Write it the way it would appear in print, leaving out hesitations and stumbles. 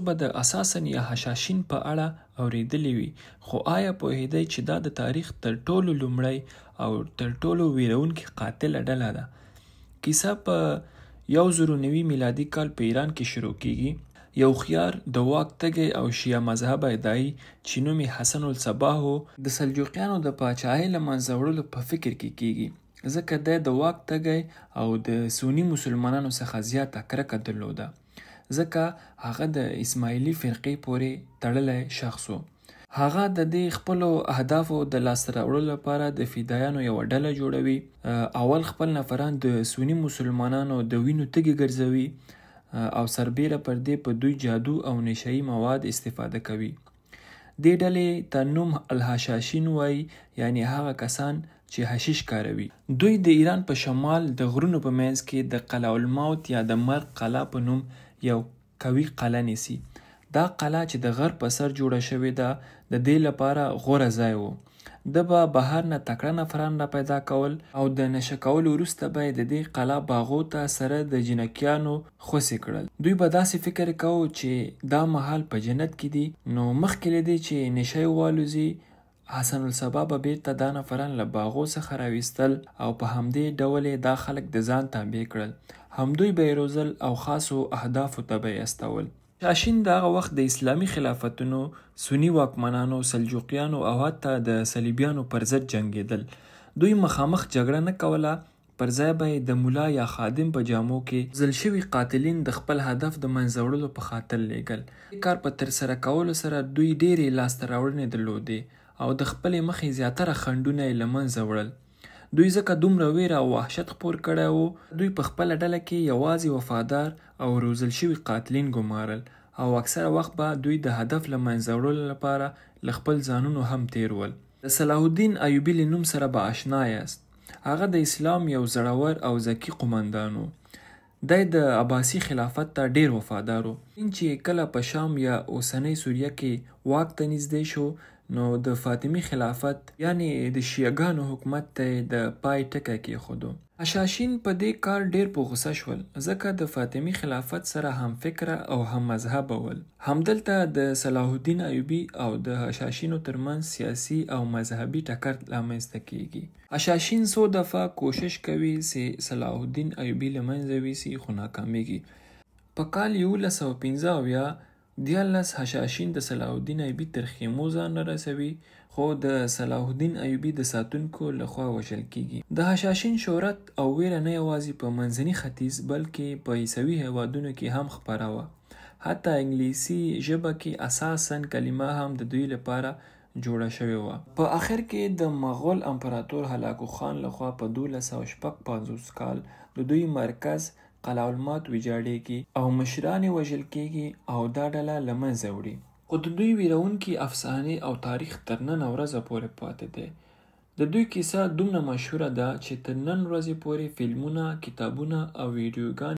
به د اساساً یا حشاشین په اړه اوریدلی وي، خو آیا پوهېدئ چې دا د تاریخ تر ټولو لومړی او تر ټولو ویرونکې قاتله ډله ده؟ کیسه په 1090 میلادي کال په ایران کې شروع کیږي. یو خیار د واک تږی او شیعه مذهبه داعی چې نوم یې حسن الصباح و، د سلجوقیانو د پاچاهۍ له منځه وړلو په فکر کې کیږي، ځکه دی د واک تږی او د سني مسلمانانو څخه زیاته کرکه درلوده، ځکه هغه د اسماعیلي فرقې پورې تړلی شخص و. هغه د دې خپلو اهدافو د لاسته راوړلو لپاره د فدایانو یوه ډله جوړوي. اول خپل نفران د سني مسلمانانو د وینو تږي ګرځوي او سربیره پر دې په دوی جادو او نشهیي مواد استفاده کوي. دې ډلې ته نوم الحشاشین وایي، یعنی هغه کسان چې حشیش کاروي. دوی د ایران په شمال د غرونو په منځ کې د قلعه الموت یا د مرګ قلعه په نوم یو قوي قلعه نیسي. دا قلعه چې د غر په سر جوړه شوې ده د دې لپاره غوره ځای و. د به بهر نه تکړه نفران را پیدا کول او د نشه کولو وروسته به د دې قلعه باغو ته سره د جنکیانو خوسې کړل. دوی به داسې فکر کوو چې دا مهال په جنت کې دي، نو مخکې له دې چې نشه یې والوځي، حسن الصباح به بیرته دا نفران له باغو څخه راویستل او په همدې ډول دا خلک د ځان تابع کړل. همدوی به یې روزل او خاصو اهدافو ته به یې استول. حشاشین د هغه وخت د اسلامي خلافتونو، سني واکمنانو، سلجوقیانو او حتی د صلیبیانو پر ضد جنګېدل. دوی مخامخ جګړه نه کوله، پر ځای به یې د ملا یا خادم په جامو کې ځل شوي قاتلین د خپل هدف د منځه وړلو په خاطر لیږل. دې کار په ترسره کولو سره دوی ډېرې لاسته راوړنې درلودې او د خپلې مخې زیاتره خنډونه یې له منځه وړل. دوی ځکه دومره ویره او وحشت خپور کړی و، دوی په خپله ډله کې یوازې وفادار او روزل شوي قاتلین ګمارل او اکثره وخت به دوی د هدف له منځه وړلو لپاره له خپل ځانونو هم تیر ول. د صلاح الدین ایوبي له نوم سره به آشنا یاست. هغه د اسلام یو زړور او ذکي قومندان و. دی د عباسي خلافت ته ډیر وفادار و. چې کله په شام یا اوسنۍ سوریه کې واک ته نږدې شو، نو د فاطمي خلافت یعنی د شیعهګانو حکومت ته د پای ټکی کېښودو. حشاشین په دې کار ډیر په غوسه شول، ځکه د فاطمي خلافت سره هم فکره او هم مذهبه ول. همدلته د صلاح الدین ایوبي او د حشاشینو ترمنځ سیاسي او مذهبي ټکر رامنځته کیږي. حشاشین څو دفعه کوشش کوي چې صلاح الدین ایوبي له منځه ویسي، خو ناکامیږي. په کال 1115 دیارلس حشاشین د صلاح الدین ایوبي تر خیمو ځان رسوي، خو د صلاح الدین ایوبي د ساتونکو لخوا وژل کیږي. د حشاشین شهرت او ویره نه یوازې په منځني ختیځ بلکې په عیسوي هیوادونو کې هم خپره وه. حتی انګلیسي ژبه کې اساساً کلمه هم د دوی لپاره جوړه شوې وه. په آخر کې د مغول امپراتور هلاکو خان لخوا په 1256 کال د دوی مرکز قلعه الموت ویجاړیږي او مشران یې وژل کیږي او دا ډله له منځه وړي. خو د دوی ویرونکي افسانې او تاریخ تر نن ورځه پورې پاتې دی. د دوی کیسه دومره مشهوره ده چې تر نن ورځې پورې فلمونه، کتابونه او ویډیوګانې